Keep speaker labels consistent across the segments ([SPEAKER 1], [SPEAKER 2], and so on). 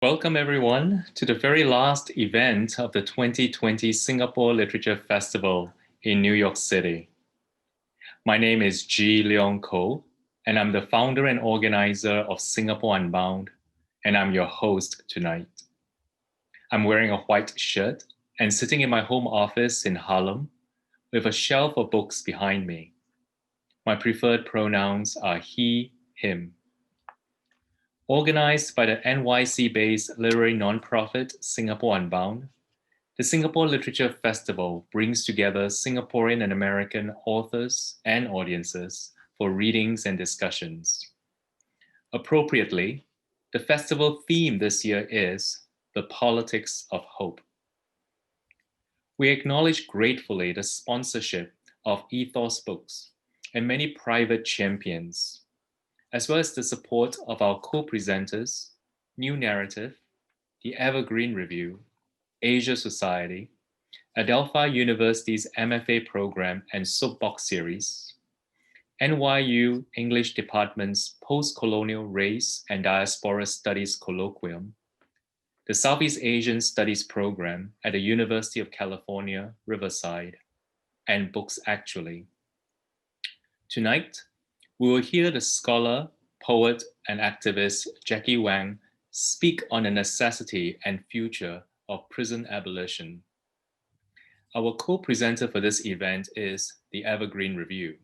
[SPEAKER 1] Welcome everyone to the very last event of the 2020 Singapore Literature Festival in New York City. My name is G. Leong Ko, and I'm the founder and organizer of Singapore Unbound, and I'm your host tonight. I'm wearing a white shirt and sitting in my home office in Harlem with a shelf of books behind me. My preferred pronouns are he, him. Organized by the NYC-based literary nonprofit Singapore Unbound, the Singapore Literature Festival brings together Singaporean and American authors and audiences for readings and discussions. Appropriately, the festival theme this year is The Politics of Hope. We acknowledge gratefully the sponsorship of Ethos Books and many private champions, as well as the support of our co-presenters, New Narrative, the Evergreen Review, Asia Society, Adelphi University's MFA program and Soapbox series, NYU English Department's Post-Colonial Race and Diaspora Studies Colloquium, the Southeast Asian Studies program at the University of California, Riverside, and Books Actually. Tonight, we will hear the scholar, poet, and activist Jackie Wang speak on the necessity and future of prison abolition. Our co-presenter for this event is the Evergreen Review.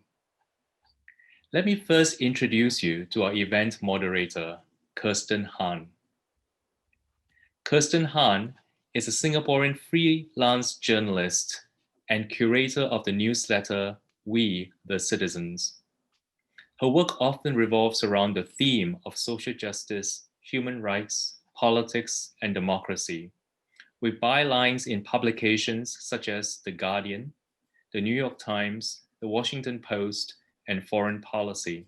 [SPEAKER 1] Let me first introduce you to our event moderator, Kirsten Han. Kirsten Han is a Singaporean freelance journalist and curator of the newsletter We, the Citizens. Her work often revolves around the theme of social justice, human rights, politics, and democracy, with bylines in publications such as The Guardian, The New York Times, The Washington Post, and Foreign Policy.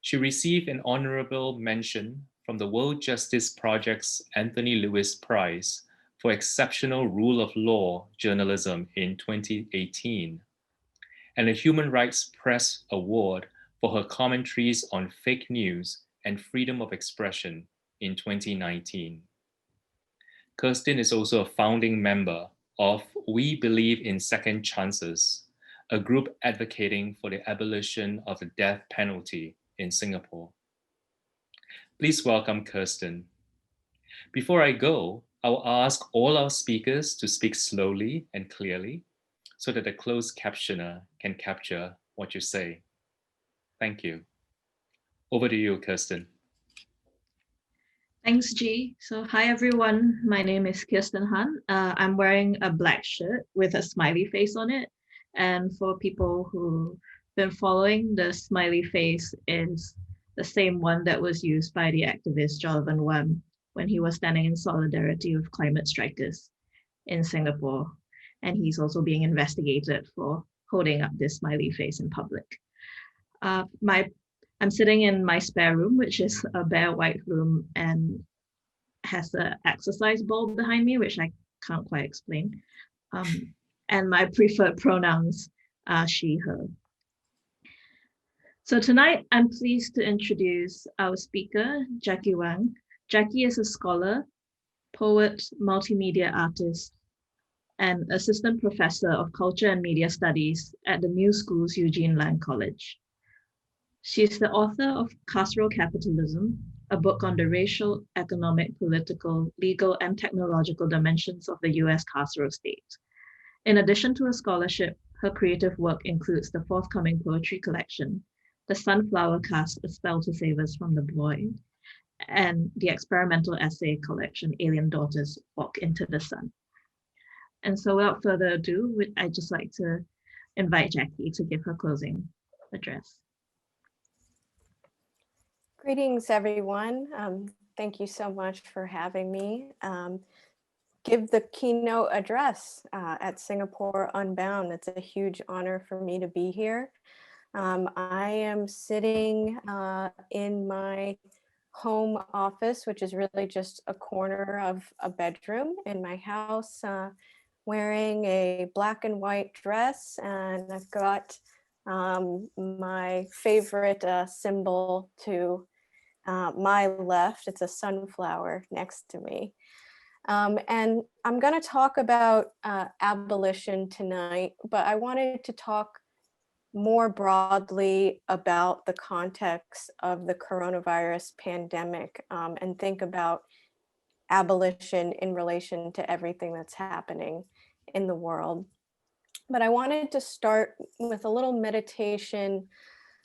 [SPEAKER 1] She received an honorable mention from the World Justice Project's Anthony Lewis Prize for Exceptional Rule of Law Journalism in 2018, and a Human Rights Press Award for her commentaries on fake news and freedom of expression in 2019. Kirsten is also a founding member of We Believe in Second Chances, a group advocating for the abolition of the death penalty in Singapore. Please welcome Kirsten. Before I go, I will ask all our speakers to speak slowly and clearly so that the closed captioner can capture what you say. Thank you. Over to you, Kirsten.
[SPEAKER 2] Thanks, G. So hi, everyone. My name is Kirsten Han. I'm wearing a black shirt with a smiley face on it. And for people who've been following, the smiley face is the same one that was used by the activist Jonathan Wang when he was standing in solidarity with climate strikers in Singapore. And he's also being investigated for holding up this smiley face in public. I'm sitting in my spare room, which is a bare white room and has an exercise ball behind me, which I can't quite explain. And my preferred pronouns are she, her. So tonight, I'm pleased to introduce our speaker, Jackie Wang. Jackie is a scholar, poet, multimedia artist, and assistant professor of culture and media studies at the New School's Eugene Lang College. She is the author of Carceral Capitalism, a book on the racial, economic, political, legal, and technological dimensions of the US carceral state. In addition to her scholarship, her creative work includes the forthcoming poetry collection, The Sunflower Cast, A Spell to Save Us from the Void, and the experimental essay collection, Alien Daughters Walk into the Sun. And so without further ado, I'd just like to invite Jackie to give her closing address.
[SPEAKER 3] Greetings, everyone. Thank you so much for having me give the keynote address at Singapore Unbound. It's a huge honor for me to be here. I am sitting in my home office, which is really just a corner of a bedroom in my house, wearing a black and white dress, and I've got my favorite symbol to my left, it's a sunflower next to me. And I'm going to talk about abolition tonight, but I wanted to talk more broadly about the context of the coronavirus pandemic, and think about abolition in relation to everything that's happening in the world. But I wanted to start with a little meditation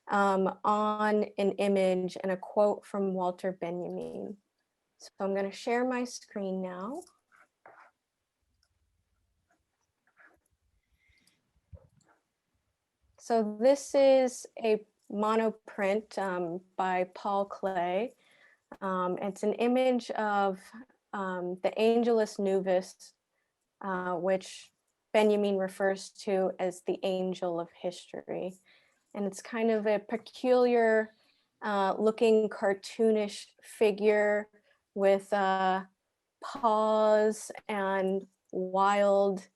[SPEAKER 3] on an image and a quote from Walter Benjamin. So I'm going to share my screen now. So this is a monoprint by Paul Klee. It's an image of the Angelus Novus, which Benjamin refers to as the angel of history. And it's kind of a peculiar looking cartoonish figure with paws and wild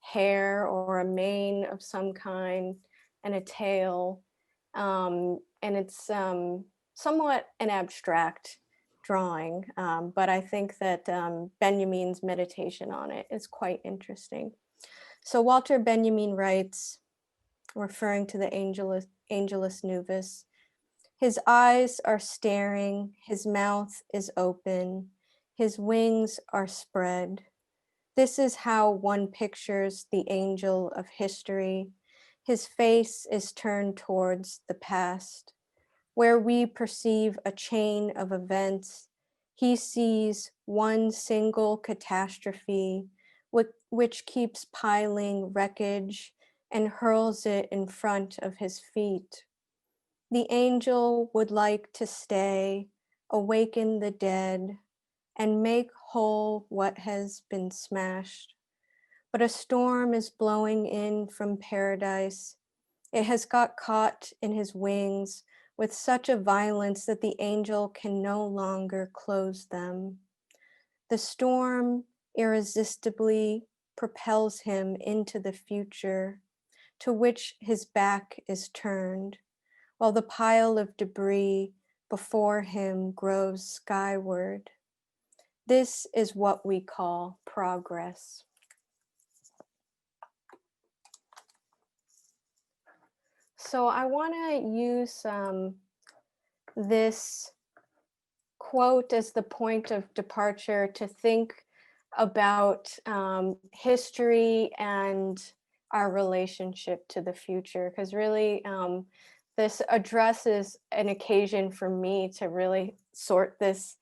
[SPEAKER 3] hair or a mane of some kind and a tail. And it's somewhat an abstract drawing, but I think that Benjamin's meditation on it is quite interesting. So Walter Benjamin writes, referring to the Angelus Novus, his eyes are staring, his mouth is open, his wings are spread. This is how one pictures the angel of history. His face is turned towards the past. Where we perceive a chain of events, he sees one single catastrophe which keeps piling wreckage and hurls it in front of his feet. The angel would like to stay, awaken the dead, and make whole what has been smashed. But a storm is blowing in from paradise. It has got caught in his wings with such a violence that the angel can no longer close them. The storm irresistibly propels him into the future, to which his back is turned, while the pile of debris before him grows skyward. This is what we call progress. So I want to use this quote as the point of departure to think about history and our relationship to the future, because really this addresses an occasion for me to really sort this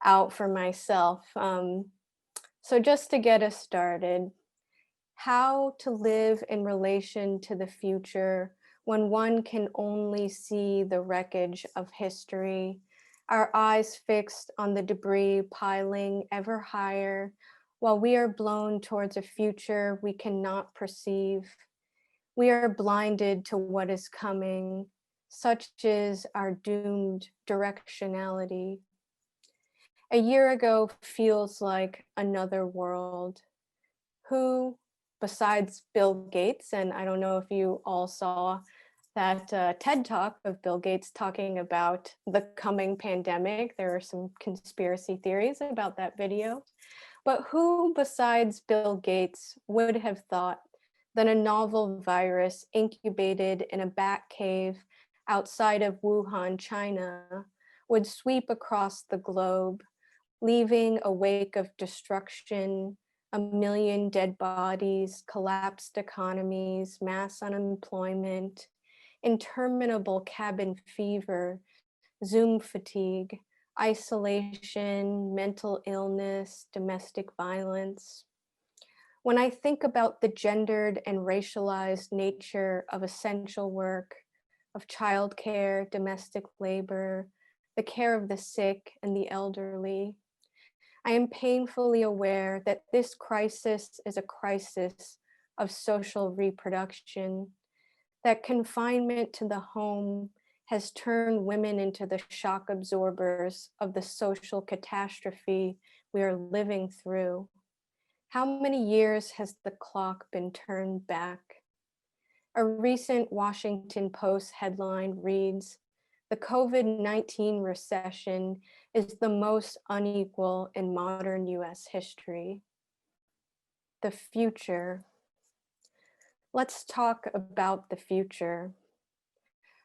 [SPEAKER 3] out for myself. So just to get us started, how to live in relation to the future when one can only see the wreckage of history, our eyes fixed on the debris piling ever higher, while we are blown towards a future we cannot perceive. We are blinded to what is coming, such is our doomed directionality. A year ago feels like another world. Who, besides Bill Gates, and I don't know if you all saw that TED Talk of Bill Gates talking about the coming pandemic. There are some conspiracy theories about that video. But who besides Bill Gates would have thought that a novel virus incubated in a bat cave outside of Wuhan, China, would sweep across the globe, leaving a wake of destruction, a million dead bodies, collapsed economies, mass unemployment, interminable cabin fever, Zoom fatigue, isolation, mental illness, domestic violence. When I think about the gendered and racialized nature of essential work, of childcare, domestic labor, the care of the sick and the elderly, I am painfully aware that this crisis is a crisis of social reproduction, that confinement to the home has turned women into the shock absorbers of the social catastrophe we are living through. How many years has the clock been turned back? A recent Washington Post headline reads, the COVID-19 recession is the most unequal in modern US history. The future. Let's talk about the future.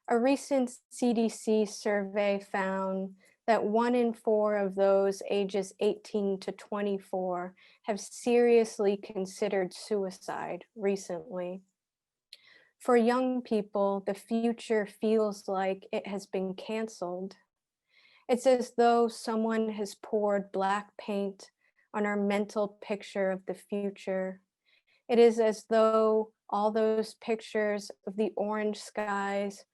[SPEAKER 3] A recent CDC survey found that 1 in 4 of those ages 18 to 24 have seriously considered suicide recently. For young people, the future feels like it has been canceled. It's as though someone has poured black paint on our mental picture of the future. It is as though all those pictures of the orange skies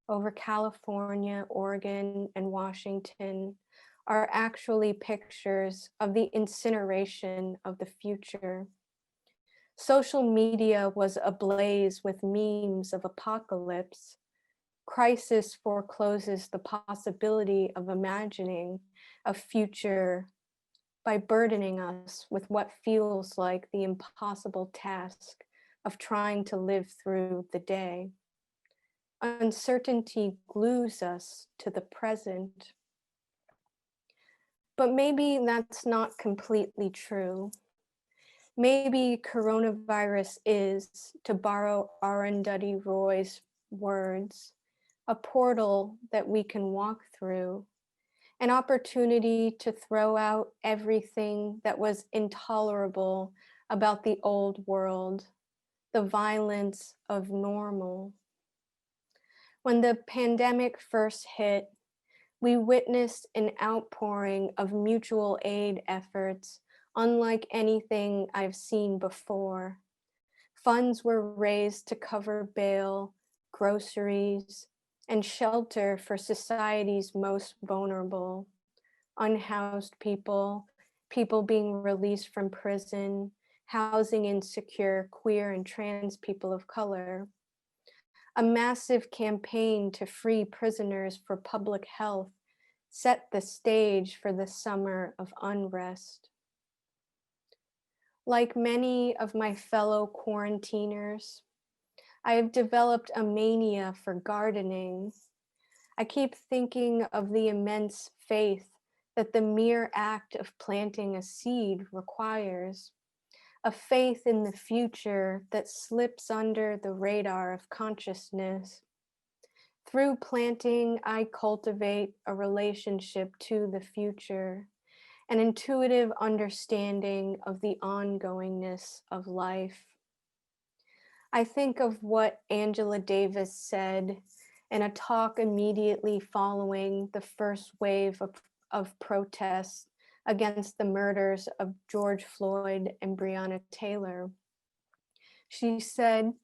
[SPEAKER 3] over California, Oregon, and Washington are actually pictures of the incineration of the future. Social media was ablaze with memes of apocalypse. Crisis forecloses the possibility of imagining a future by burdening us with what feels like the impossible task of trying to live through the day. Uncertainty glues us to the present. But maybe that's not completely true. Maybe coronavirus is, to borrow Arundhati Roy's words, a portal that we can walk through, an opportunity to throw out everything that was intolerable about the old world, the violence of normal. When the pandemic first hit, we witnessed an outpouring of mutual aid efforts unlike anything I've seen before. Funds were raised to cover bail, groceries, and shelter for society's most vulnerable, unhoused people, people being released from prison, housing insecure queer and trans people of color. A massive campaign to free prisoners for public health set the stage for the summer of unrest. Like many of my fellow quarantiners, I have developed a mania for gardening. I keep thinking of the immense faith that the mere act of planting a seed requires, a faith in the future that slips under the radar of consciousness. Through planting, I cultivate a relationship to the future, an intuitive understanding of the ongoingness of life. I think of what Angela Davis said in a talk immediately following the first wave of protests against the murders of George Floyd and Breonna Taylor. She said,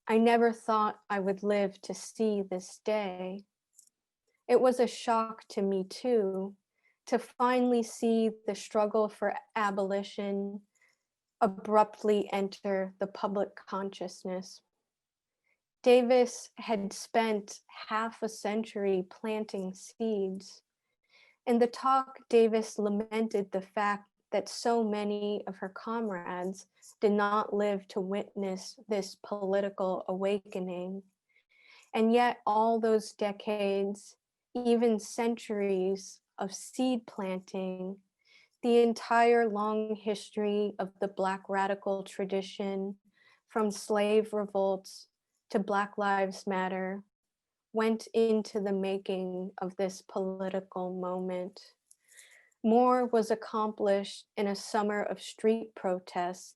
[SPEAKER 3] "I never thought I would live to see this day." It was a shock to me too, to finally see the struggle for abolition abruptly enter the public consciousness. Davis had spent half a century planting seeds. In the talk, Davis lamented the fact that so many of her comrades did not live to witness this political awakening. And yet all those decades, even centuries of seed planting, the entire long history of the Black radical tradition, from slave revolts to Black Lives Matter, went into the making of this political moment. More was accomplished in a summer of street protests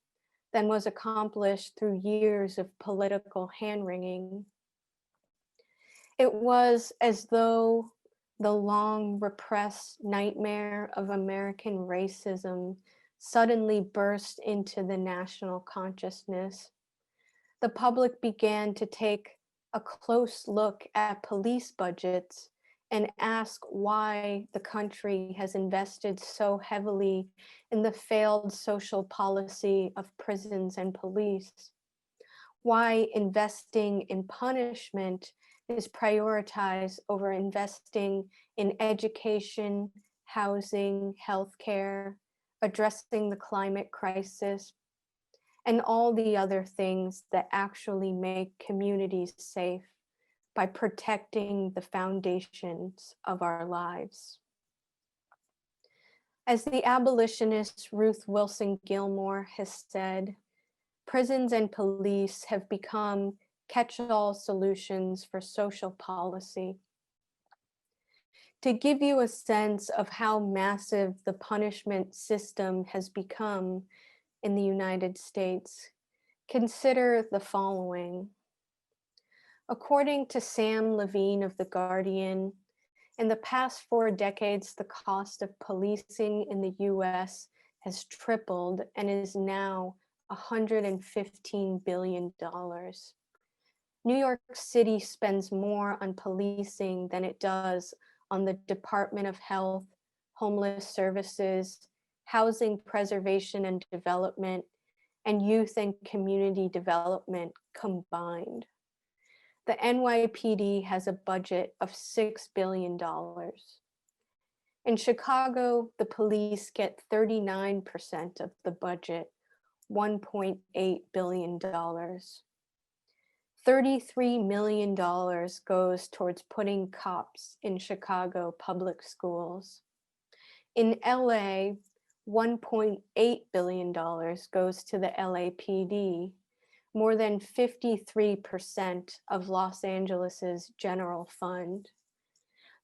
[SPEAKER 3] than was accomplished through years of political hand-wringing. It was as though the long repressed nightmare of American racism suddenly burst into the national consciousness. The public began to take a close look at police budgets and ask why the country has invested so heavily in the failed social policy of prisons and police, why investing in punishment is prioritized over investing in education, housing, healthcare, addressing the climate crisis, and all the other things that actually make communities safe, by protecting the foundations of our lives. As the abolitionist Ruth Wilson Gilmore has said, prisons and police have become catch-all solutions for social policy. To give you a sense of how massive the punishment system has become in the United States, consider the following. According to Sam Levine of The Guardian, in the past 4 decades, the cost of policing in the US has tripled and is now $115 billion. New York City spends more on policing than it does on the Department of Health, Homeless Services, Housing Preservation and Development, and Youth and Community Development combined. The NYPD has a budget of $6 billion. In Chicago, the police get 39% of the budget, $1.8 billion. $33 million goes towards putting cops in Chicago public schools. In LA, $1.8 billion goes to the LAPD, more than 53% of Los Angeles's general fund.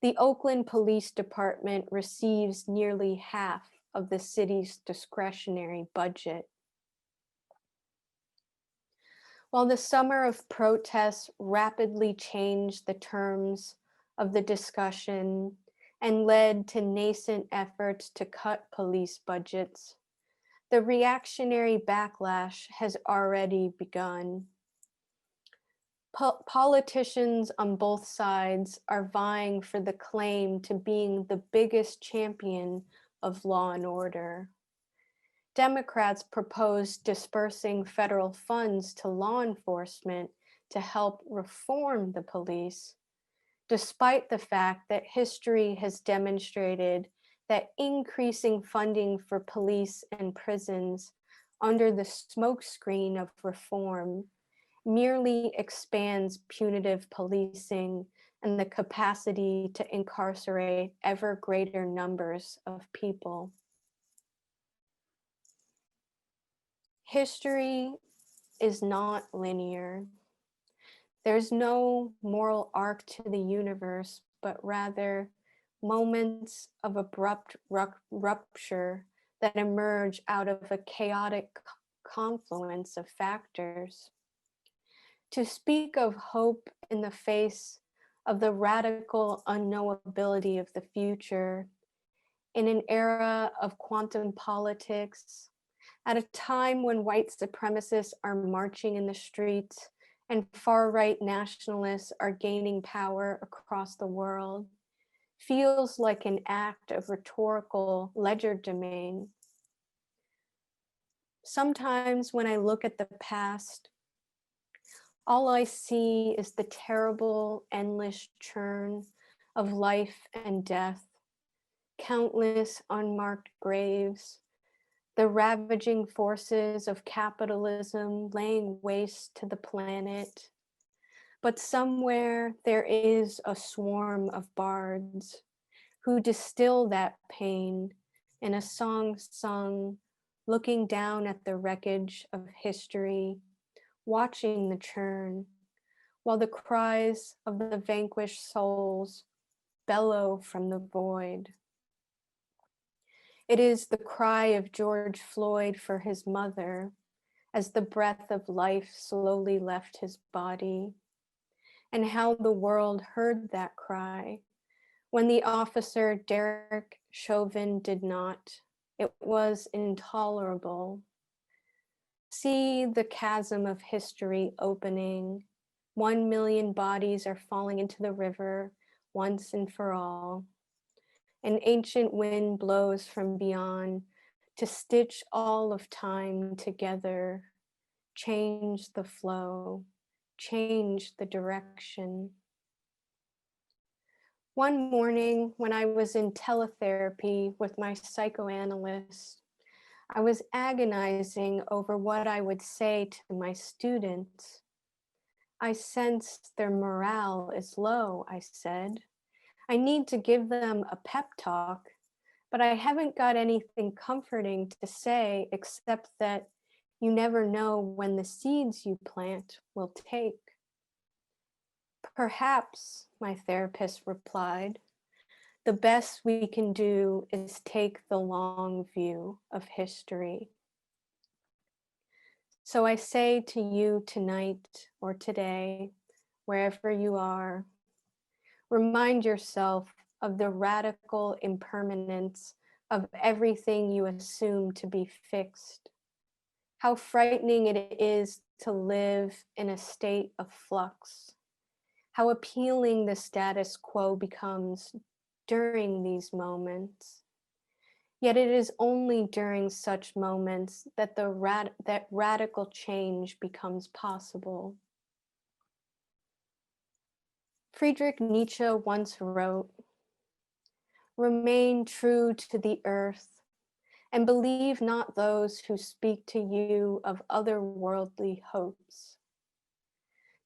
[SPEAKER 3] The Oakland Police Department receives nearly half of the city's discretionary budget. While the summer of protests rapidly changed the terms of the discussion and led to nascent efforts to cut police budgets, the reactionary backlash has already begun. Politicians on both sides are vying for the claim to being the biggest champion of law and order. Democrats propose dispersing federal funds to law enforcement to help reform the police, despite the fact that history has demonstrated that increasing funding for police and prisons under the smokescreen of reform merely expands punitive policing and the capacity to incarcerate ever greater numbers of people. History is not linear. There's no moral arc to the universe, but rather moments of abrupt rupture that emerge out of a chaotic confluence of factors. To speak of hope in the face of the radical unknowability of the future, in an era of quantum politics, at a time when white supremacists are marching in the streets and far-right nationalists are gaining power across the world, feels like an act of rhetorical legerdemain. Sometimes when I look at the past, all I see is the terrible, endless churn of life and death, countless unmarked graves, the ravaging forces of capitalism laying waste to the planet. But somewhere there is a swarm of bards who distill that pain in a song sung, looking down at the wreckage of history, watching the churn, while the cries of the vanquished souls bellow from the void. It is the cry of George Floyd for his mother as the breath of life slowly left his body, and how the world heard that cry when the officer Derek Chauvin did not. It was intolerable. See the chasm of history opening. 1 million bodies are falling into the river once and for all. An ancient wind blows from beyond to stitch all of time together, change the flow, change the direction. One morning when I was in teletherapy with my psychoanalyst, I was agonizing over what I would say to my students. I sense their morale is low, I said. I need to give them a pep talk, but I haven't got anything comforting to say except that you never know when the seeds you plant will take. Perhaps, my therapist replied, the best we can do is take the long view of history. So I say to you tonight or today, wherever you are, remind yourself of the radical impermanence of everything you assume to be fixed. How frightening it is to live in a state of flux. How appealing the status quo becomes during these moments. Yet it is only during such moments that that radical change becomes possible. Friedrich Nietzsche once wrote, "Remain true to the earth and believe not those who speak to you of otherworldly hopes."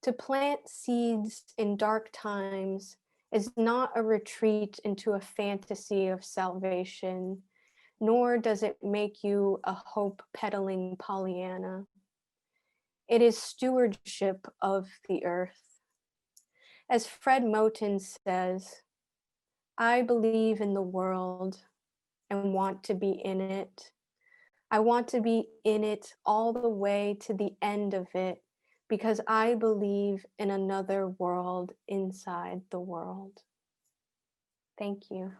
[SPEAKER 3] To plant seeds in dark times is not a retreat into a fantasy of salvation, nor does it make you a hope-peddling Pollyanna. It is stewardship of the earth. As Fred Moten says, I believe in the world and want to be in it. I want to be in it all the way to the end of it because I believe in another world inside the world. Thank you.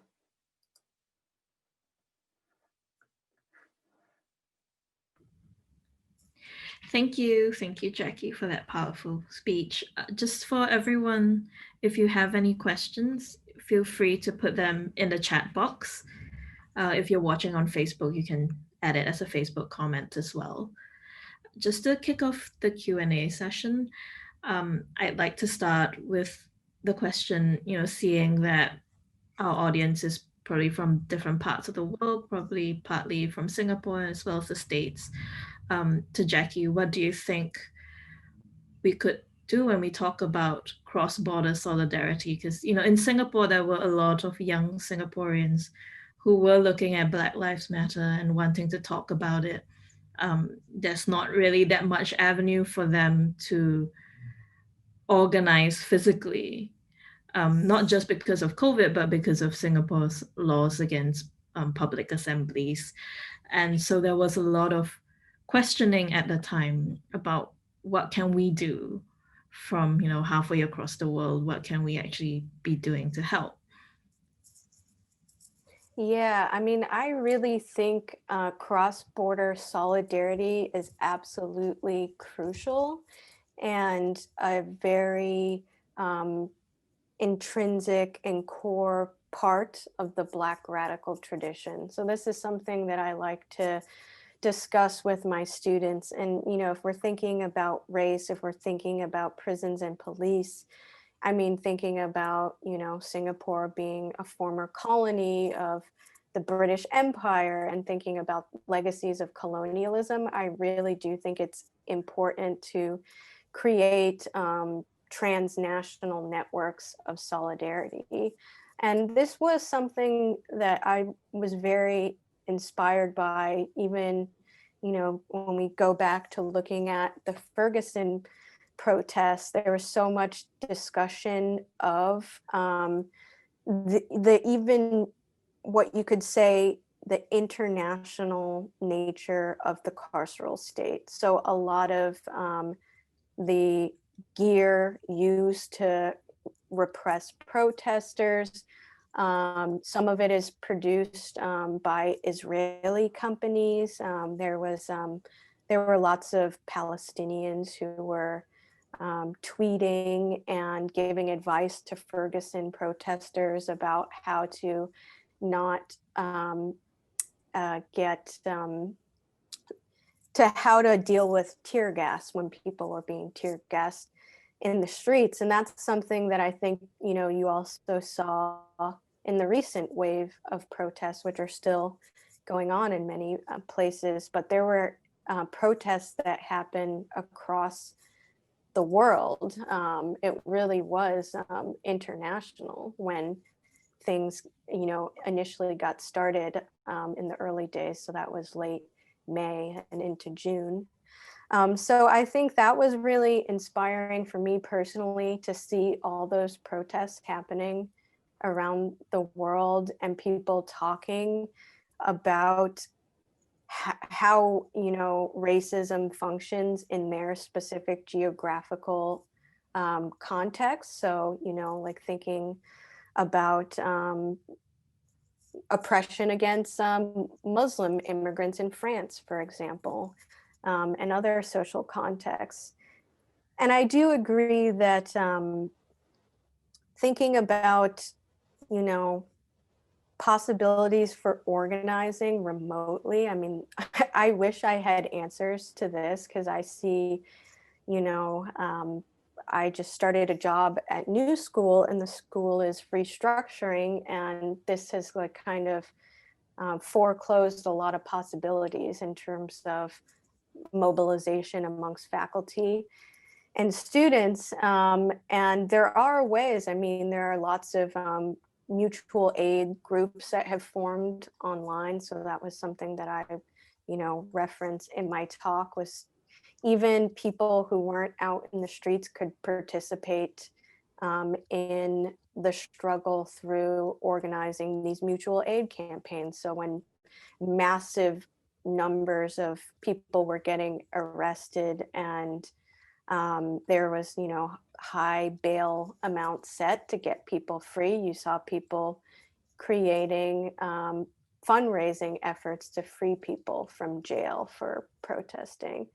[SPEAKER 2] Thank you, Jackie, for that powerful speech. Just for everyone, if you have any questions, feel free to put them in the chat box. If you're watching on Facebook, you can add it as a Facebook comment as well. Just to kick off the Q&A session, I'd like to start with the question, seeing that our audience is probably from different parts of the world, probably partly from Singapore as well as the States. To Jackie, what do you think we could do when we talk about cross-border solidarity? Because, in Singapore, there were a lot of young Singaporeans who were looking at Black Lives Matter and wanting to talk about it. There's not really that much avenue for them to organize physically, not just because of COVID, but because of Singapore's laws against public assemblies. And so there was a lot of questioning at the time about what can we do from halfway across the world, what can we actually be doing to help?
[SPEAKER 3] Yeah, I mean, I really think cross-border solidarity is absolutely crucial and a very intrinsic and core part of the Black radical tradition. So this is something that I like to discuss with my students. And, if we're thinking about race, if we're thinking about prisons and police, I mean, thinking about, Singapore being a former colony of the British Empire and thinking about legacies of colonialism, I really do think it's important to create transnational networks of solidarity. And this was something that I was very inspired by, even, when we go back to looking at the Ferguson protests, there was so much discussion of the even what you could say the international nature of the carceral state. So a lot of the gear used to repress protesters, some of it is produced by Israeli companies. There were lots of Palestinians who were tweeting and giving advice to Ferguson protesters about how to not how to deal with tear gas when people were being tear gassed in the streets. And that's something that I think, you also saw in the recent wave of protests, which are still going on in many places. But there were protests that happened across the world. It really was international when things, initially got started in the early days. So that was late May and into June. So I think that was really inspiring for me personally to see all those protests happening around the world and people talking about how racism functions in their specific geographical context. So like thinking about oppression against Muslim immigrants in France, for example, and other social contexts. And I do agree that thinking about possibilities for organizing remotely. I mean, I wish I had answers to this because I see, I just started a job at New School and the school is restructuring, and this has like kind of foreclosed a lot of possibilities in terms of mobilization amongst faculty and students. And there are ways, I mean, there are lots of mutual aid groups that have formed online. So that was something that I, referenced in my talk, was even people who weren't out in the streets could participate in the struggle through organizing these mutual aid campaigns. So when massive numbers of people were getting arrested and there was, high bail amount set to get people free, you saw people creating fundraising efforts to free people from jail for protesting.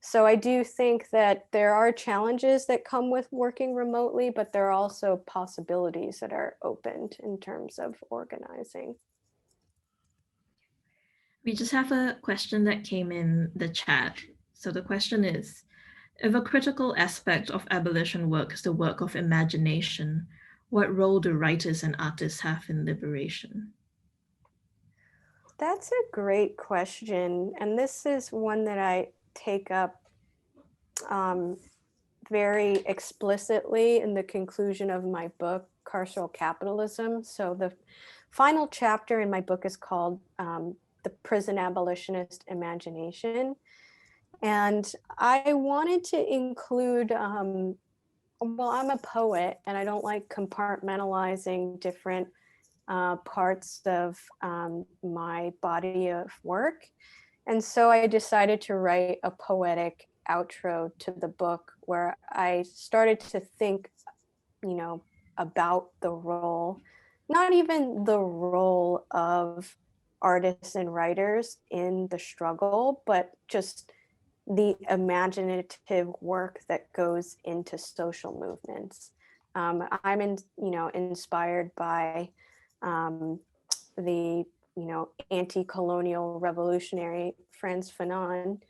[SPEAKER 3] So I do think that there are challenges that come with working remotely, but there are also possibilities that are opened in terms of organizing.
[SPEAKER 2] We just have a question that came in the chat. So the question is, if a critical aspect of abolition work is the work of imagination, what role do writers and artists have in liberation?
[SPEAKER 3] That's a great question. And this is one that I take up very explicitly in the conclusion of my book, Carceral Capitalism. So the final chapter in my book is called The Prison Abolitionist Imagination. And I wanted to include, well, I'm a poet and I don't like compartmentalizing different parts of my body of work. And so I decided to write a poetic outro to the book where I started to think, about the role, not even the role of artists and writers in the struggle, but just the imaginative work that goes into social movements. I'm inspired by the anti-colonial revolutionary Frantz Fanon,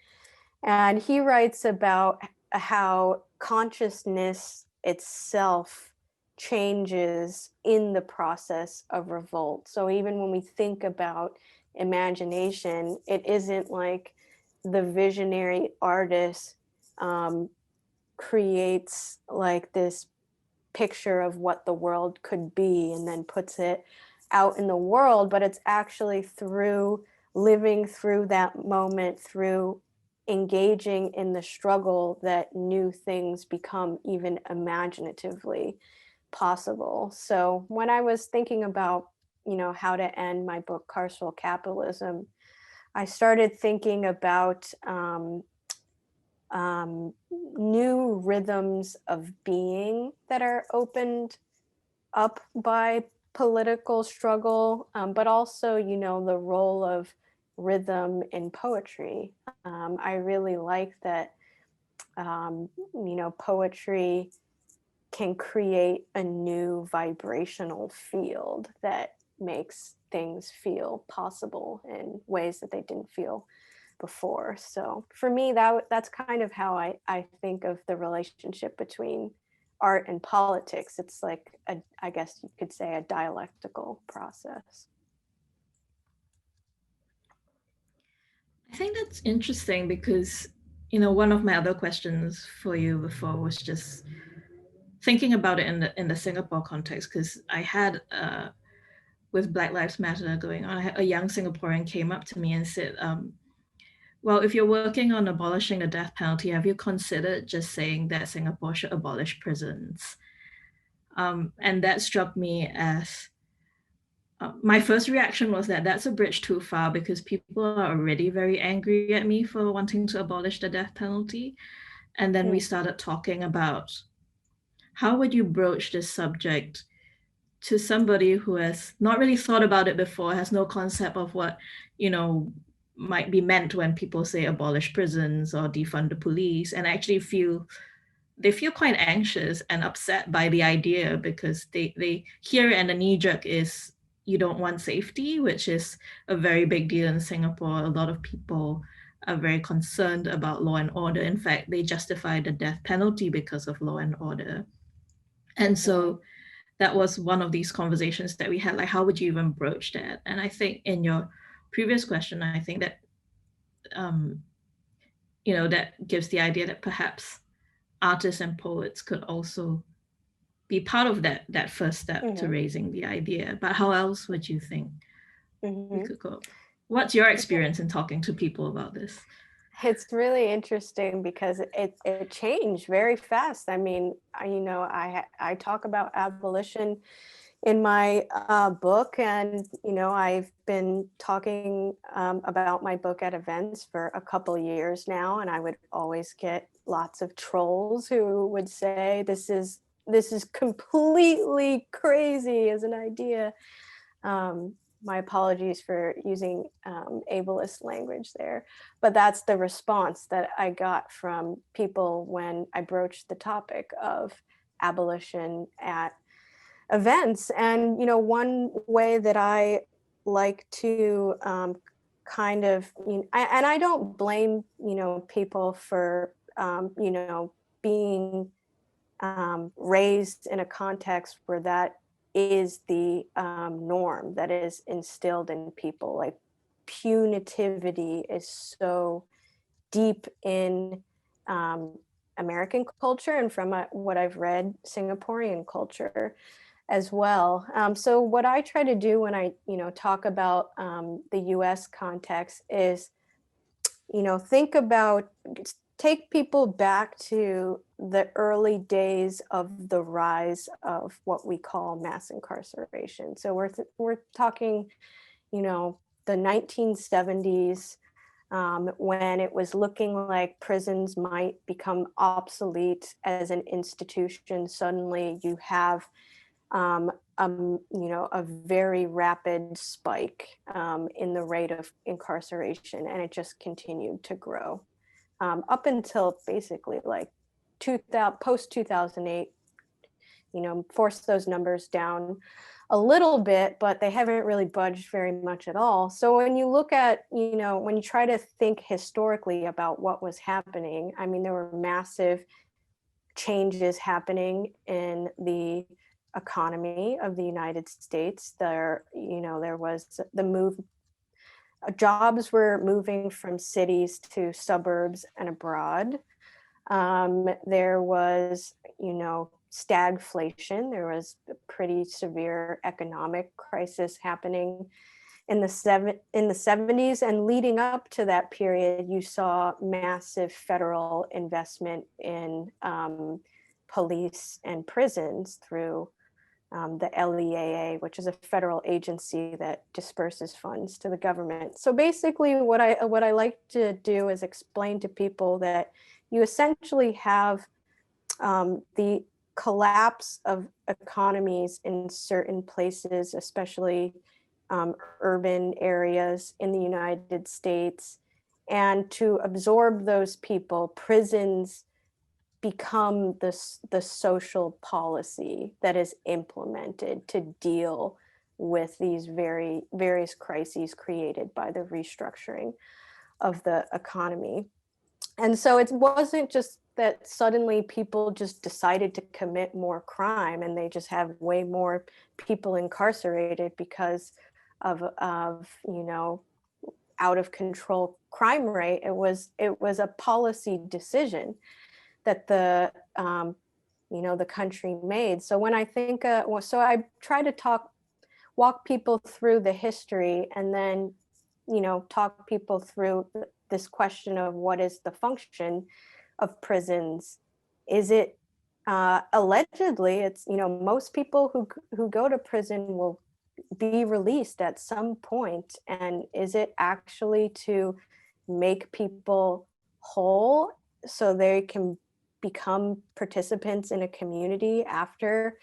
[SPEAKER 3] and he writes about how consciousness itself changes in the process of revolt. So even when we think about imagination, it isn't like the visionary artist creates like this picture of what the world could be and then puts it out in the world, but it's actually through living through that moment, through engaging in the struggle, that new things become even imaginatively possible. So when I was thinking about, how to end my book, Carceral Capitalism, I started thinking about new rhythms of being that are opened up by political struggle, but also, the role of rhythm in poetry. I really like that, poetry can create a new vibrational field that makes things feel possible in ways that they didn't feel before. So for me, that's kind of how I think of the relationship between art and politics. It's like, I guess you could say, a dialectical process.
[SPEAKER 2] I think that's interesting because, one of my other questions for you before was just thinking about it in the Singapore context, because I had with Black Lives Matter going on, a young Singaporean came up to me and said, well, if you're working on abolishing the death penalty, have you considered just saying that Singapore should abolish prisons? And that struck me as, my first reaction was that that's a bridge too far, because people are already very angry at me for wanting to abolish the death penalty. And then we started talking about how would you broach this subject to somebody who has not really thought about it before, has no concept of what, might be meant when people say abolish prisons or defund the police, and actually they feel quite anxious and upset by the idea, because they hear it and the knee jerk is you don't want safety, which is a very big deal in Singapore. A lot of people are very concerned about law and order. In fact, they justify the death penalty because of law and order. And so that was one of these conversations that we had, like, how would you even broach that? And I think in your previous question, I think that, that gives the idea that perhaps artists and poets could also be part of that first step to raising the idea. But how else would you think we could go? What's your experience in talking to people about this?
[SPEAKER 3] It's really interesting because it changed very fast. I mean, I talk about abolition in my book, and I've been talking about my book at events for a couple of years now, and I would always get lots of trolls who would say this is completely crazy as an idea. My apologies for using ableist language there, but that's the response that I got from people when I broached the topic of abolition at events. And one way that I like to kind of, and I don't blame people for being raised in a context where that is the norm that is instilled in people. Like, punitivity is so deep in American culture, and from what I've read, Singaporean culture as well. So what I try to do when I talk about the US context is take people back to the early days of the rise of what we call mass incarceration. So we're talking, the 1970s, when it was looking like prisons might become obsolete as an institution. Suddenly you have a very rapid spike in the rate of incarceration, and it just continued to grow up until basically like post 2008. Forced those numbers down a little bit, but they haven't really budged very much at all. So when you look at, when you try to think historically about what was happening, I mean, there were massive changes happening in the economy of the United States. There was the move, jobs were moving from cities to suburbs and abroad. There was, stagflation. There was a pretty severe economic crisis happening in the 70s, and leading up to that period, you saw massive federal investment in police and prisons through the LEAA, which is a federal agency that disperses funds to the government. So basically, what I like to do is explain to people that you essentially have the collapse of economies in certain places, especially urban areas in the United States. And to absorb those people, prisons become the social policy that is implemented to deal with these various crises created by the restructuring of the economy. And so it wasn't just that suddenly people just decided to commit more crime and they just have way more people incarcerated because of out of control crime rate. It was a policy decision that the country made. So when I think, so I try to walk people through the history, and then, talk people through this question of what is the function of prisons. Is it allegedly, it's, most people who go to prison will be released at some point, and is it actually to make people whole so they can become participants in a community after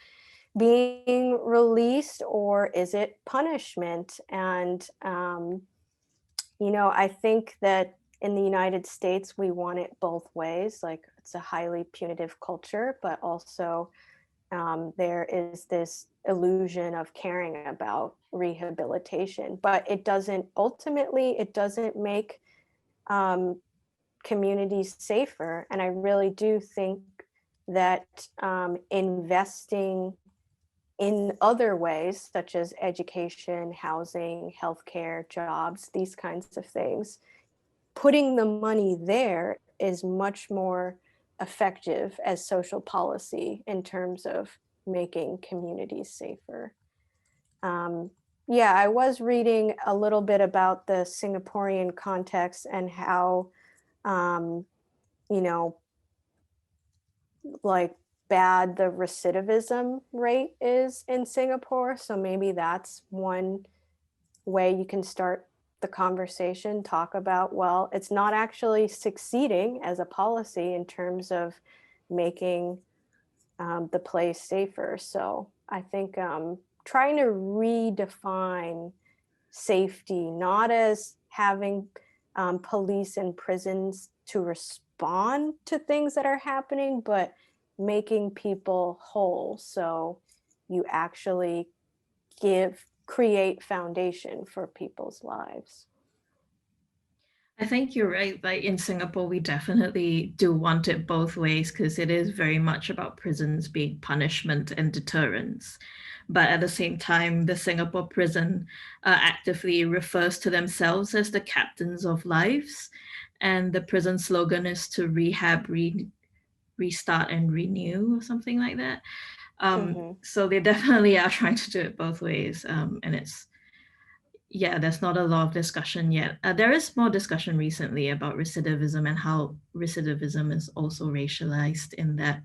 [SPEAKER 3] being released, or is it punishment? And I think that in the United States we want it both ways. Like, it's a highly punitive culture, but also there is this illusion of caring about rehabilitation, but it doesn't make communities safer. And I really do think that investing in other ways, such as education, housing, healthcare, jobs, these kinds of things, putting the money there is much more effective as social policy in terms of making communities safer. I was reading a little bit about the Singaporean context and how, like, bad the recidivism rate is in Singapore. So maybe that's one way you can start the conversation, talk about, well, it's not actually succeeding as a policy in terms of making the place safer. So I think trying to redefine safety, not as having police and prisons to respond to things that are happening, but making people whole. So you actually create foundation for people's lives.
[SPEAKER 2] I think you're right. Like, in Singapore, we definitely do want it both ways, because it is very much about prisons being punishment and deterrence. But at the same time, the Singapore prison actively refers to themselves as the captains of lives. And the prison slogan is to rehab, restart, and renew, or something like that. So they definitely are trying to do it both ways. And there's not a lot of discussion yet. There is more discussion recently about recidivism and how recidivism is also racialized, in that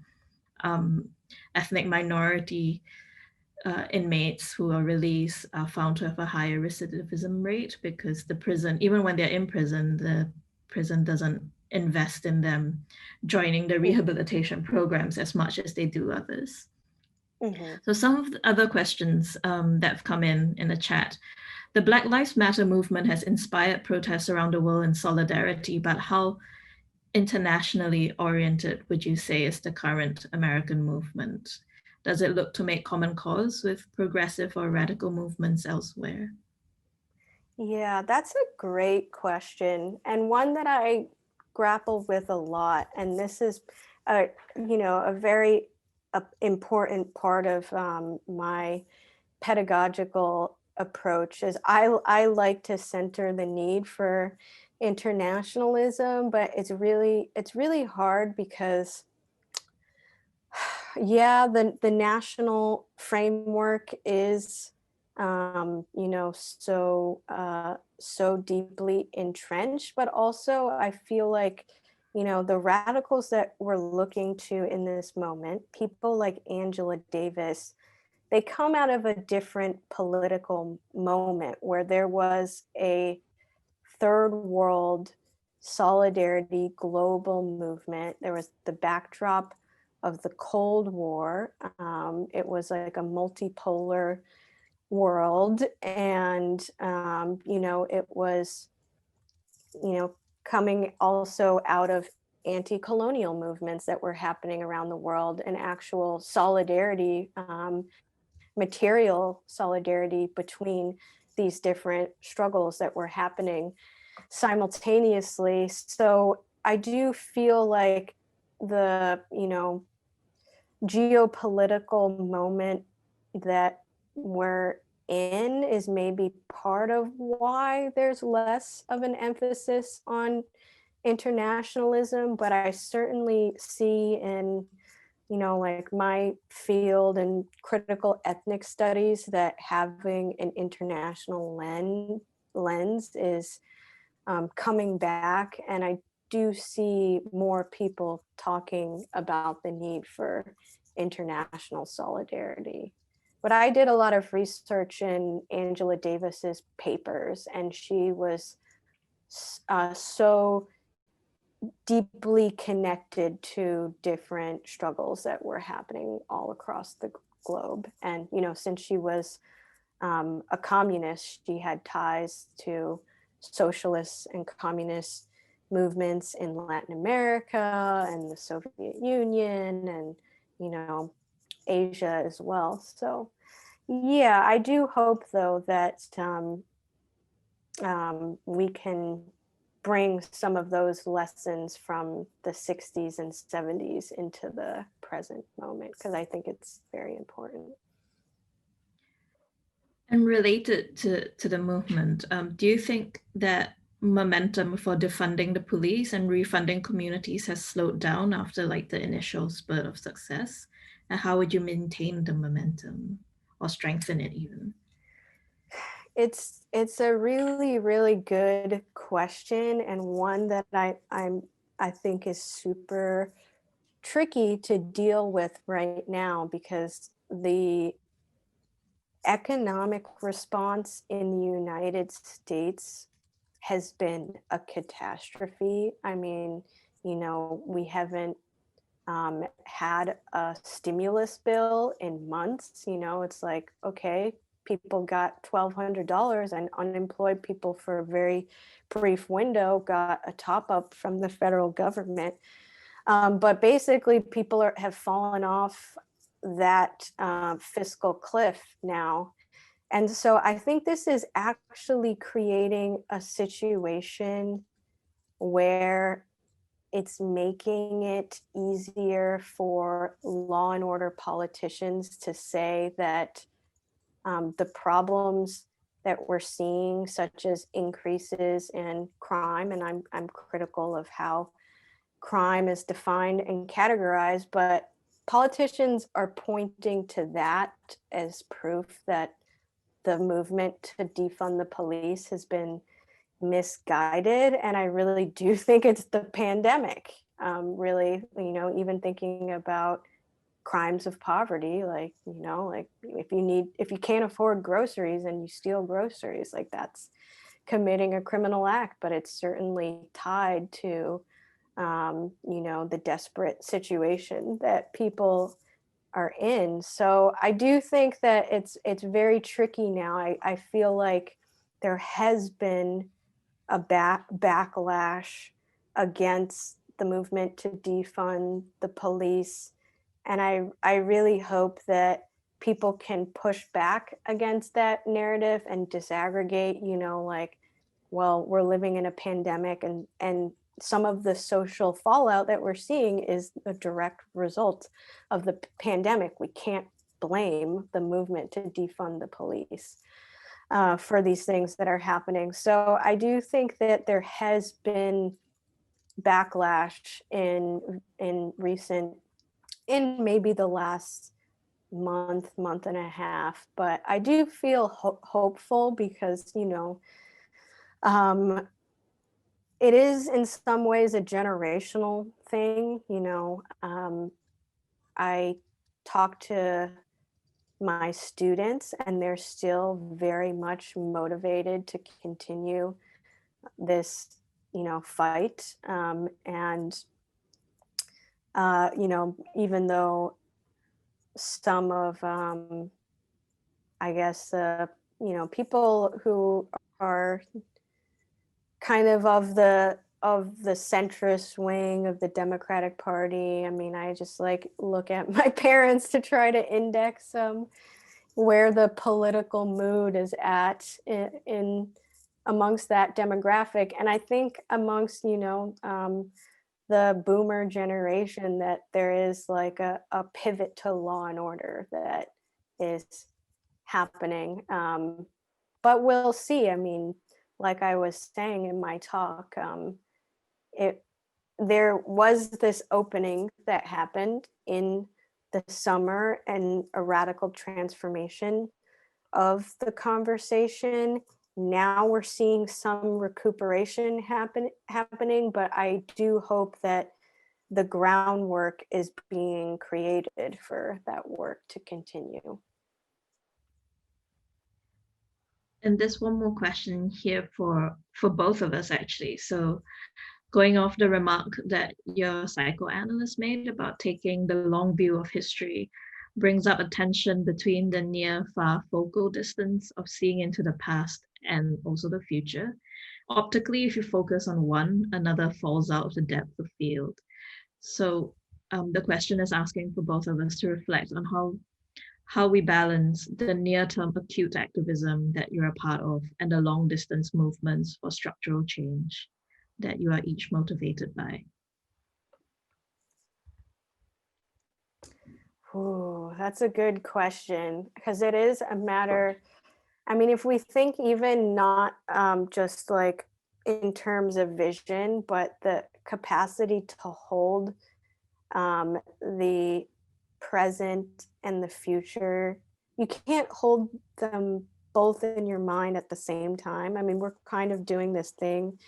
[SPEAKER 2] ethnic minority inmates who are released are found to have a higher recidivism rate, because the prison, even when they're in prison, the prison doesn't invest in them joining the rehabilitation programs as much as they do others. So some of the other questions that have come in the chat. The Black Lives Matter movement has inspired protests around the world in solidarity, but how internationally oriented would you say is the current American movement? Does it look to make common cause with progressive or radical movements elsewhere?
[SPEAKER 3] Yeah, that's a great question, and one that I grapple with a lot. And this is a very important part of my pedagogical approach. Is I like to center the need for internationalism, but it's really hard, because the national framework is so deeply entrenched, but also I feel like the radicals that we're looking to in this moment, people like Angela Davis, they come out of a different political moment where there was a third world solidarity global movement. There was the backdrop of the Cold War. It was like a multipolar world, and it was coming also out of anti-colonial movements that were happening around the world, and actual solidarity, material solidarity between these different struggles that were happening simultaneously. So I do feel like the geopolitical moment that we're in is maybe part of why there's less of an emphasis on internationalism, but I certainly see in, you know, like my field and critical ethnic studies that having an international lens is coming back. And I do see more people talking about the need for international solidarity. But I did a lot of research in Angela Davis's papers, and she was so deeply connected to different struggles that were happening all across the globe. And, you know, since she was a communist, she had ties to socialist and communist movements in Latin America and the Soviet Union and, you know, Asia as well. So, yeah, I do hope, though, that we can bring some of those lessons from the 60s and 70s into the present moment, because I think it's very important.
[SPEAKER 2] And related to the movement, do you think that momentum for defunding the police and refunding communities has slowed down after like the initial spurt of success? And how would you maintain the momentum or strengthen it even?
[SPEAKER 3] It's a really, really good question, and one that I think is super tricky to deal with right now, because the economic response in the United States has been a catastrophe. I mean, you know, we haven't had a stimulus bill in months. You know, it's like, okay, people got $1,200, and unemployed people for a very brief window got a top up from the federal government. But basically, people have fallen off that fiscal cliff now. And so I think this is actually creating a situation where it's making it easier for law and order politicians to say that the problems that we're seeing, such as increases in crime, and I'm critical of how crime is defined and categorized, but politicians are pointing to that as proof that the movement to defund the police has been misguided. And I really do think it's the pandemic. Really, you know, even thinking about crimes of poverty, like, you know, like if you can't afford groceries and you steal groceries, like that's committing a criminal act, but it's certainly tied to, you know, the desperate situation that people are in. So I do think that it's very tricky now. I feel like there has been a backlash against the movement to defund the police. And I really hope that people can push back against that narrative and disaggregate, you know, like, well, we're living in a pandemic, and some of the social fallout that we're seeing is a direct result of the pandemic. We can't blame the movement to defund the police for these things that are happening. So I do think that there has been backlash in maybe the last month and a half, but I do feel hopeful because, you know, it is in some ways a generational thing. You know, I talk to my students and they're still very much motivated to continue this, you know, fight. And you know, even though some of, I guess, you know, people who are kind of the centrist wing of the Democratic Party. I mean, I just like look at my parents to try to index where the political mood is at in amongst that demographic. And I think amongst, you know, the boomer generation, that there is like a pivot to law and order that is happening. But we'll see. I mean, like I was saying in my talk, there was this opening that happened in the summer and a radical transformation of the conversation. Now we're seeing some recuperation happening, but I do hope that the groundwork is being created for that work to continue.
[SPEAKER 2] And there's one more question here for both of us, actually. So going off the remark that your psychoanalyst made about taking the long view of history brings up a tension between the near-far focal distance of seeing into the past and also the future. Optically, if you focus on one, another falls out of the depth of field. So the question is asking for both of us to reflect on how we balance the near-term acute activism that you're a part of and the long-distance movements for structural change that you are each motivated by.
[SPEAKER 3] Ooh, that's a good question, because it is a matter, I mean, if we think even not just like in terms of vision, but the capacity to hold the present and the future, you can't hold them both in your mind at the same time. I mean, we're kind of doing this thing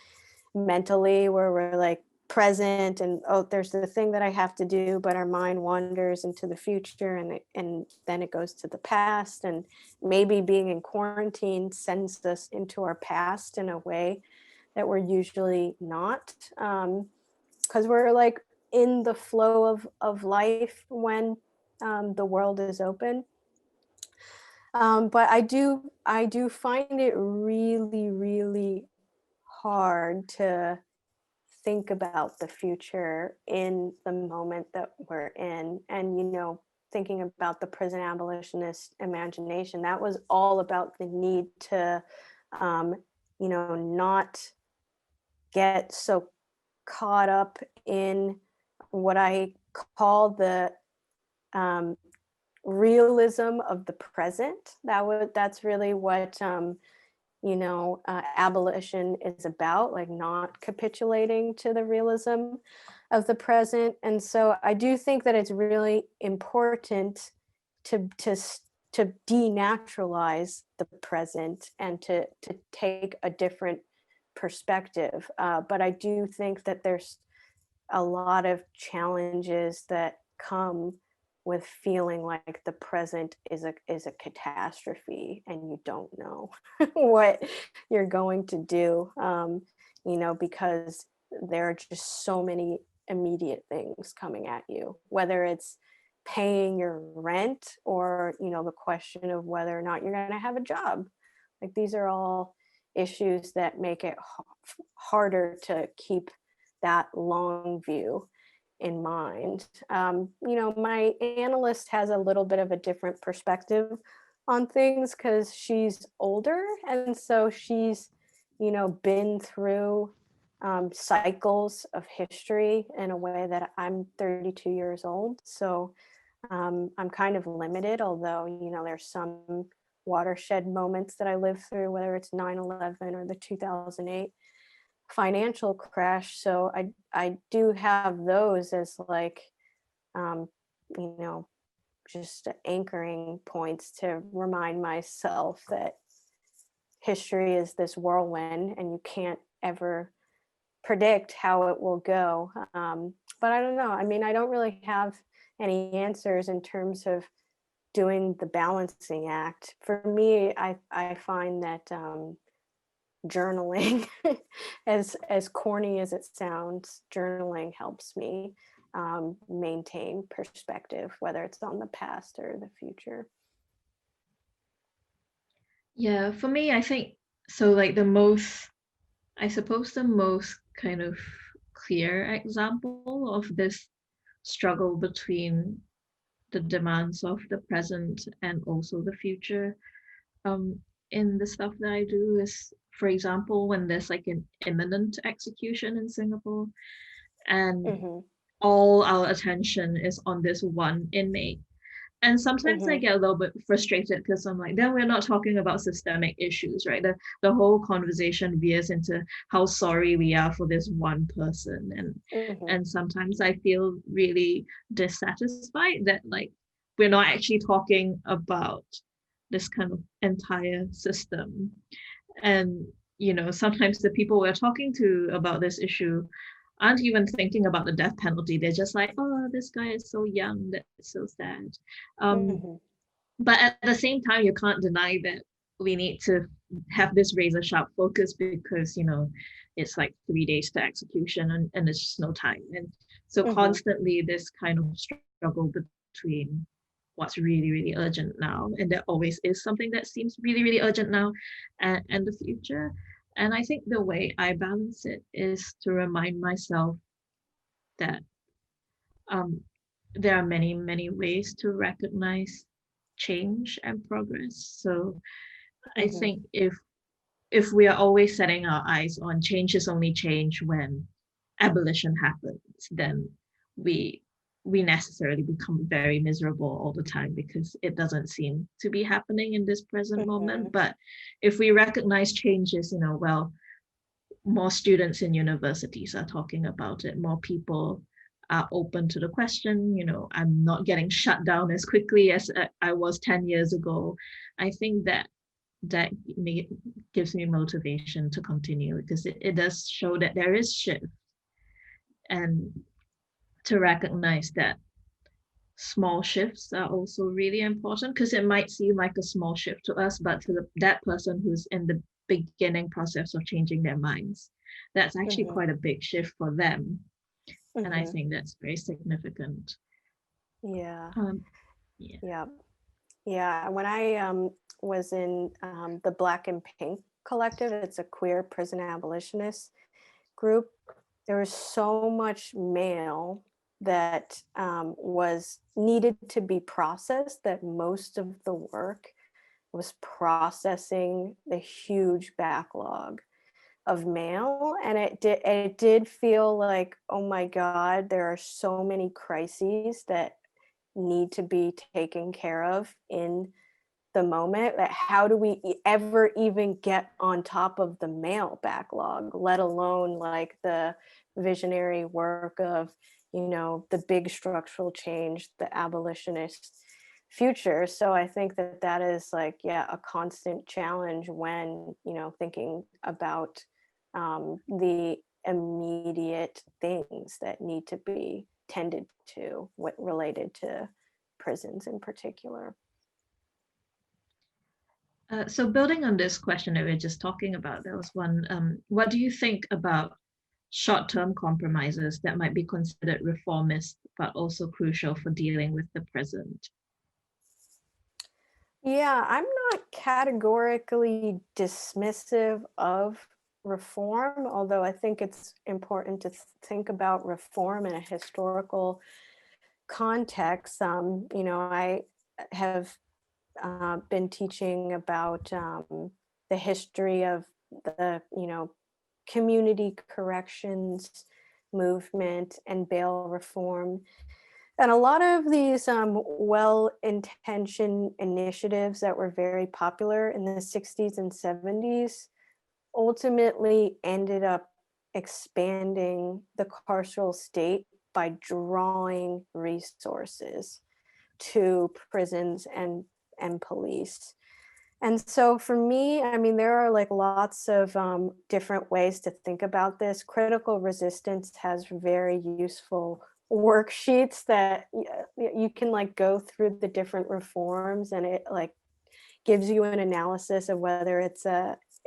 [SPEAKER 3] mentally where we're like present and, oh, there's the thing that I have to do, but our mind wanders into the future, and then it goes to the past. And maybe being in quarantine sends us into our past in a way that we're usually not, because we're like in the flow of life when the world is open. But I do find it really, really hard to think about the future in the moment that we're in. And, you know, thinking about the prison abolitionist imagination, that was all about the need to, you know, not get so caught up in what I call the realism of the present. That's really what abolition is about, like not capitulating to the realism of the present. And so I do think that it's really important to denaturalize the present and to take a different perspective. But I do think that there's a lot of challenges that come with feeling like the present is a catastrophe and you don't know what you're going to do, because there are just so many immediate things coming at you, whether it's paying your rent or, the question of whether or not you're going to have a job. Like, these are all issues that make it harder to keep that long view in mind. My analyst has a little bit of a different perspective on things because she's older, and so she's been through cycles of history in a way that I'm 32 years old, so I'm kind of limited, although there's some watershed moments that I lived through, whether it's 9/11 or the 2008 financial crash. So I do have those as like just anchoring points to remind myself that history is this whirlwind and you can't ever predict how it will go. But I don't know. I mean, I don't really have any answers in terms of doing the balancing act. For me, I find that journaling, as corny as it sounds, journaling helps me maintain perspective, whether it's on the past or the future.
[SPEAKER 2] Yeah, for me, I think so. Like the most kind of clear example of this struggle between the demands of the present and also the future in the stuff that I do is, for example, when there's like an imminent execution in Singapore and all our attention is on this one inmate, And sometimes I get a little bit frustrated because I'm like, then we're not talking about systemic issues, right? The whole conversation veers into how sorry we are for this one person. And sometimes I feel really dissatisfied that like we're not actually talking about this kind of entire system. And sometimes the people we're talking to about this issue aren't even thinking about the death penalty. They're just like, oh, this guy is so young, that's so sad. But at the same time, you can't deny that we need to have this razor sharp focus because it's like 3 days to execution and there's just no time. And so constantly this kind of struggle between what's really, really urgent now, and there always is something that seems really, really urgent now, and the future. And I think the way I balance it is to remind myself that there are many, many ways to recognize change and progress. So I think if we are always setting our eyes on change is only change when abolition happens, then we necessarily become very miserable all the time because it doesn't seem to be happening in this present moment. But if we recognize changes, well, more students in universities are talking about it, more people are open to the question, I'm not getting shut down as quickly as I was 10 years ago. I think that gives me motivation to continue because it does show that there is shift, and to recognize that small shifts are also really important because it might seem like a small shift to us, but to that person who's in the beginning process of changing their minds, that's actually quite a big shift for them. And I think that's very significant.
[SPEAKER 3] Yeah. When I was in the Black and Pink Collective, it's a queer prison abolitionist group, there was so much mail that was needed to be processed that most of the work was processing the huge backlog of mail. And it did feel like, oh my God, there are so many crises that need to be taken care of in the moment. That how do we ever even get on top of the mail backlog, let alone like the visionary work of, the big structural change, the abolitionist future. So I think that is like, a constant challenge when, thinking about the immediate things that need to be tended to, what related to prisons in particular.
[SPEAKER 2] So building on this question that we we're just talking about, there was one, what do you think about short-term compromises that might be considered reformist, but also crucial for dealing with the present?
[SPEAKER 3] Yeah, I'm not categorically dismissive of reform, although I think it's important to think about reform in a historical context. I have been teaching about the history of the, community corrections movement and bail reform. And a lot of these well-intentioned initiatives that were very popular in the 60s and 70s ultimately ended up expanding the carceral state by drawing resources to prisons and police. And so for me, I mean, there are like lots of different ways to think about this. Critical resistance has very useful worksheets that you can like go through the different reforms, and it like gives you an analysis of whether it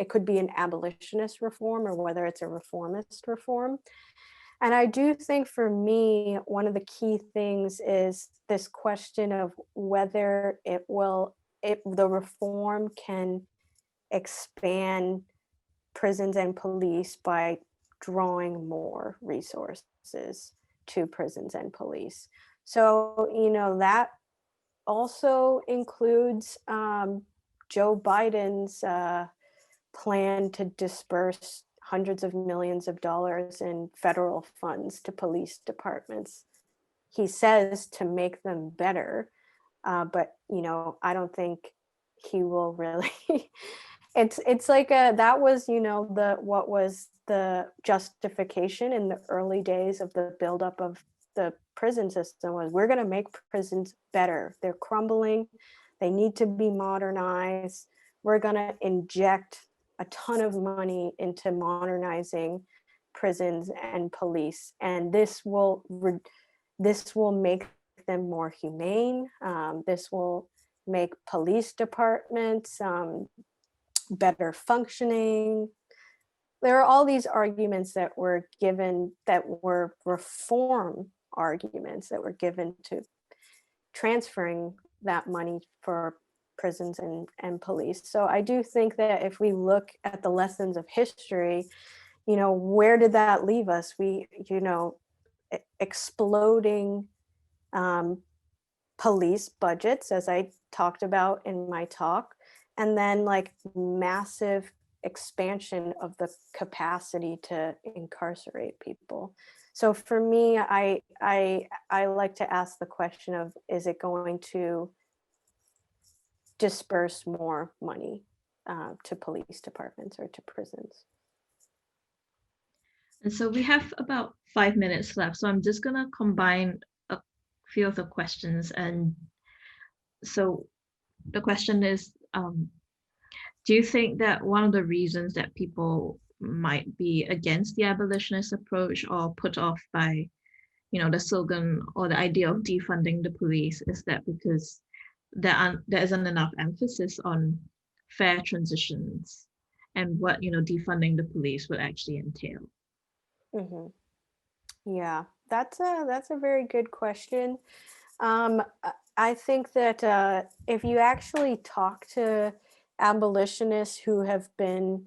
[SPEAKER 3] could be an abolitionist reform or whether it's a reformist reform. And I do think for me, one of the key things is this question of whether the reform can expand prisons and police by drawing more resources to prisons and police. So, that also includes Joe Biden's plan to disperse hundreds of millions of dollars in federal funds to police departments. He says to make them better, But, you know, I don't think he will really. It's like that was, you know, what was the justification in the early days of the buildup of the prison system was, we're going to make prisons better. They're crumbling. They need to be modernized. We're going to inject a ton of money into modernizing prisons and police, and this will make them more humane. This will make police departments better functioning. There are all these arguments that were given, that were reform arguments that were given to transferring that money for prisons and police. So I do think that if we look at the lessons of history, you know, where did that leave us? We, you know, exploding police budgets, as I talked about in my talk, and then like massive expansion of the capacity to incarcerate people. So for me, I like to ask the question of, is it going to disperse more money to police departments or to prisons?
[SPEAKER 2] And so we have about 5 minutes left. So I'm just gonna combine a few of the questions. And so the question is, do you think that one of the reasons that people might be against the abolitionist approach or put off by, you know, the slogan or the idea of defunding the police is that because there isn't enough emphasis on fair transitions and what, you know, defunding the police would actually entail?
[SPEAKER 3] Mm-hmm. Yeah, that's a very good question. I think that if you actually talk to abolitionists who have been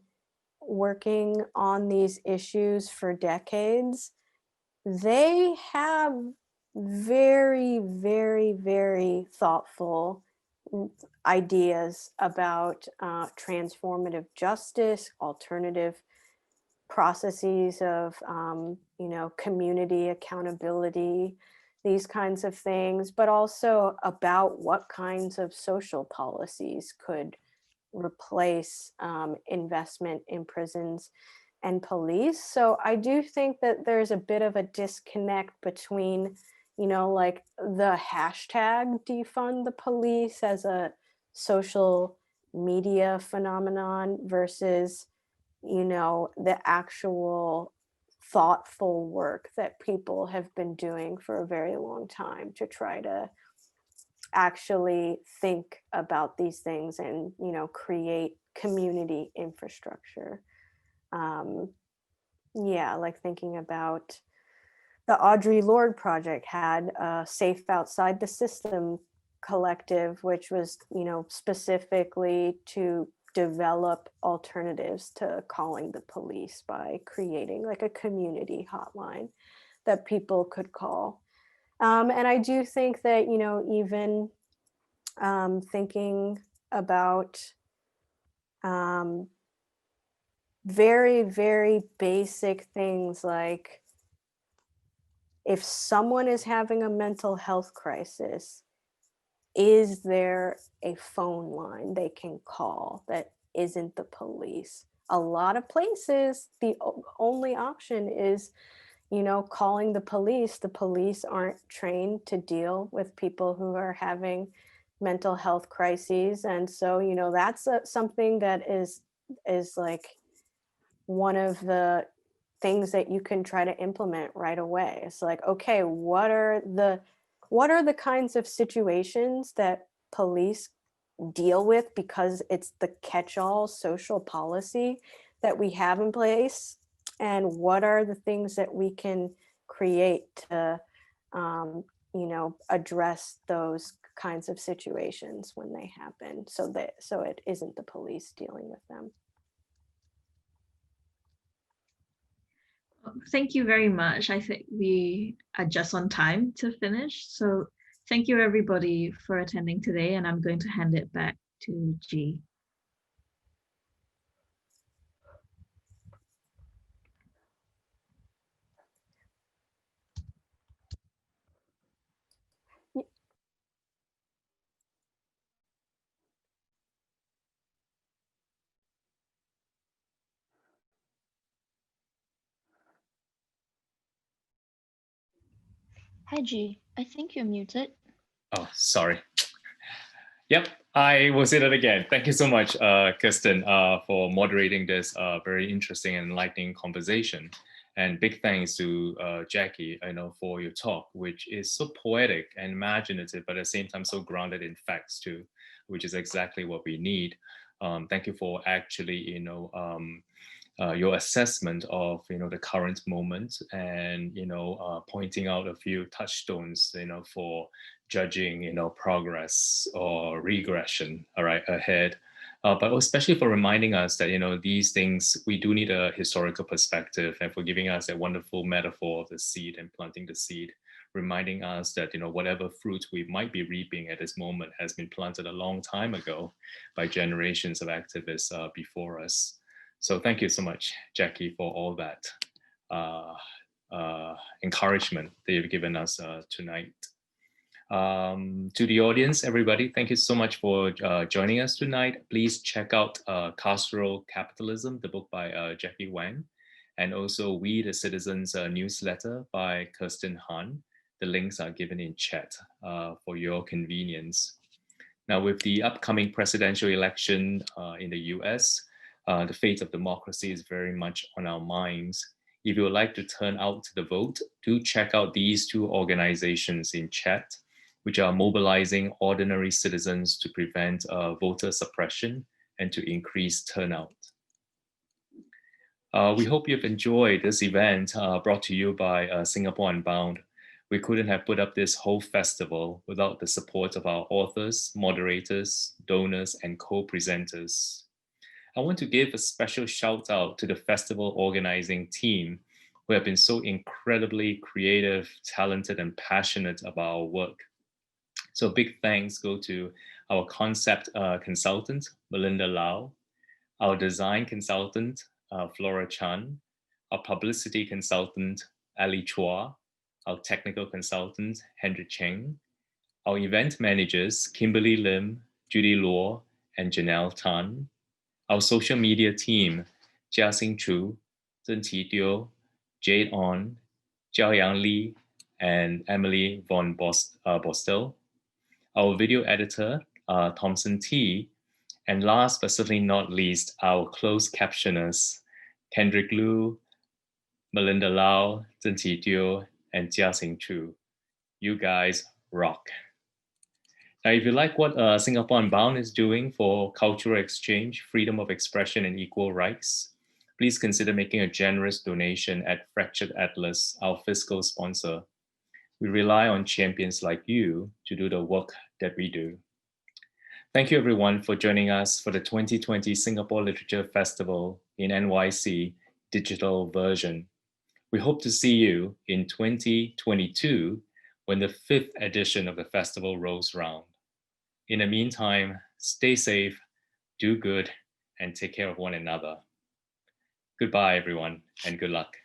[SPEAKER 3] working on these issues for decades, they have very, very, very thoughtful ideas about transformative justice, alternative processes of, you know, community accountability, these kinds of things, but also about what kinds of social policies could replace investment in prisons and police. So I do think that there's a bit of a disconnect between, you know, like the hashtag defund the police as a social media phenomenon versus, you know, the actual thoughtful work that people have been doing for a very long time to try to actually think about these things and, you know, create community infrastructure. Yeah, like thinking about the Audre Lorde Project had a Safe Outside the System collective, which was, you know, specifically to develop alternatives to calling the police by creating like a community hotline that people could call. And I do think that, you know, even thinking about very, very basic things like, if someone is having a mental health crisis, is there a phone line they can call that isn't the police? A lot of places, the only option is, you know, calling the police. The police aren't trained to deal with people who are having mental health crises. And so, you know, that's something that is like one of the things that you can try to implement right away. It's like, okay, what are the kinds of situations that police deal with because it's the catch-all social policy that we have in place, and what are the things that we can create to you know, address those kinds of situations when they happen, so it isn't the police dealing with them.
[SPEAKER 2] Thank you very much. I think we are just on time to finish. So thank you everybody for attending today, and I'm going to hand it back to G.
[SPEAKER 4] Haji, I think you're muted.
[SPEAKER 1] Oh, sorry. Yep, I will say that again. Thank you so much, Kirsten, for moderating this very interesting and enlightening conversation. And big thanks to Jackie, for your talk, which is so poetic and imaginative, but at the same time so grounded in facts too, which is exactly what we need. Thank you for actually, your assessment of the current moment, and pointing out a few touchstones for judging progress or regression ahead, but especially for reminding us that these things, we do need a historical perspective, and for giving us a wonderful metaphor of the seed and planting the seed, reminding us that whatever fruit we might be reaping at this moment has been planted a long time ago by generations of activists before us. So thank you so much, Jackie, for all that encouragement that you've given us tonight. To the audience, everybody, thank you so much for joining us tonight. Please check out Carceral Capitalism, the book by Jackie Wang, and also We the Citizens newsletter by Kirsten Han. The links are given in chat for your convenience. Now, with the upcoming presidential election in the US, the fate of democracy is very much on our minds. If you would like to turn out to the vote, do check out these two organizations in chat, which are mobilizing ordinary citizens to prevent voter suppression and to increase turnout. We hope you've enjoyed this event brought to you by Singapore Unbound. We couldn't have put up this whole festival without the support of our authors, moderators, donors, and co-presenters. I want to give a special shout out to the festival organizing team, who have been so incredibly creative, talented, and passionate about our work. So big thanks go to our concept consultant, Melinda Lau, our design consultant, Flora Chan, our publicity consultant, Ali Chua, our technical consultant, Hendrik Cheng, our event managers, Kimberly Lim, Judy Luo, and Janelle Tan, our social media team, Jiaxing Chu, Zhen Qi Dio, Jade On, Jiaoyang Li, and Emily von Bostel, our video editor, Thompson T, and last but certainly not least, our closed captioners, Kendrick Lu, Melinda Lau, Zhen Qi Dio, and Jiaxing Chu. You guys rock. Now, if you like what Singapore Unbound is doing for cultural exchange, freedom of expression, and equal rights, please consider making a generous donation at Fractured Atlas, our fiscal sponsor. We rely on champions like you to do the work that we do. Thank you, everyone, for joining us for the 2020 Singapore Literature Festival in NYC digital version. We hope to see you in 2022 when the 5th edition of the festival rolls round. In the meantime, stay safe, do good, and take care of one another. Goodbye, everyone, and good luck.